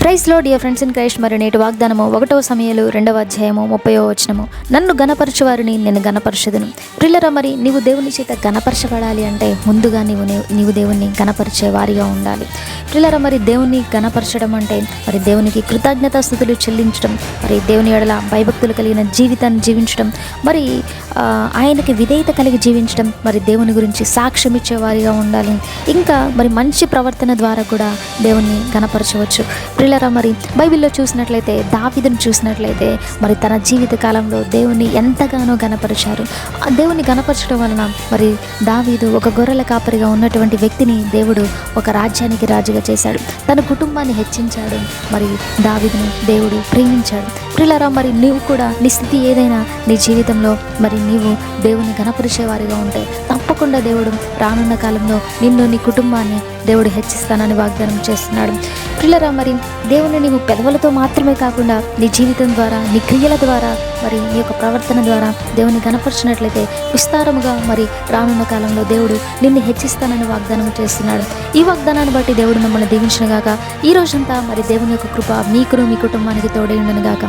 Praise లో dear friends in Christ. మరి నేటి వాగ్దానము 1 సమూయేలు 2వ అధ్యాయము 30వ వచనము. నన్ను గణపరచు వారిని నేను గణపరచెదను. ప్రియులారా, మరి నీవు దేవుని చేత గణపరచబడాలి అంటే ముందుగా నీవు దేవుణ్ణి గణపరిచే వారిగా ఉండాలి. ప్రియులారా, మరి దేవుణ్ణి గణపరచడం అంటే మరి దేవునికి కృతజ్ఞతాస్తుతులు చెల్లించడం, మరి దేవుని ఎడల భయభక్తులు కలిగిన జీవితాన్ని జీవించడం, మరి ఆయనకి విధేయత కలిగి జీవించడం, మరి దేవుని గురించి సాక్ష్యం ఇచ్చే వారిగా ఉండాలి. ఇంకా మరి మంచి ప్రవర్తన ద్వారా కూడా దేవుణ్ణి గణపరచవచ్చు. ప్రియులారా, మరి బైబిల్లో చూసినట్లయితే దావీదును చూసినట్లయితే మరి తన జీవిత కాలంలో దేవుని ఎంతగానో గణపరిచారు. ఆ దేవుని గణపరచడం వలన మరి దావీదు ఒక గొర్రెల కాపరిగా ఉన్నటువంటి వ్యక్తిని దేవుడు ఒక రాజ్యానికి రాజుగా చేశాడు. తన కుటుంబాన్ని హెచ్చించాడు. మరి దావీదును దేవుడు ప్రేమించాడు. ప్రియులారా, మరి నీవు కూడా నీ స్థితి ఏదైనా నీ జీవితంలో మరి నీవు దేవుని గణపరిచేవారిగా ఉంటే తప్పకుండా దేవుడు రానున్న కాలంలో నిన్ను నీ కుటుంబాన్ని దేవుడు హెచ్చిస్తానని వాగ్దానం చేస్తున్నాడు. ప్రియులారా, మరి దేవుని నీవు పెదవులతో మాత్రమే కాకుండా నీ జీవితం ద్వారా, నీ క్రియల ద్వారా, మరి నీ యొక్క ప్రవర్తన ద్వారా దేవుని గణపరిచినట్లయితే విస్తారముగా మరి రానున్న కాలంలో దేవుడు నిన్ను హెచ్చిస్తానని వాగ్దానం చేస్తున్నాడు. ఈ వాగ్దానాన్ని బట్టి దేవుడు మిమ్మల్ని దీవించును గాక. ఈ రోజంతా మరి దేవుని యొక్క కృప మీకును మీ కుటుంబానికి తోడై ఉండును గాక.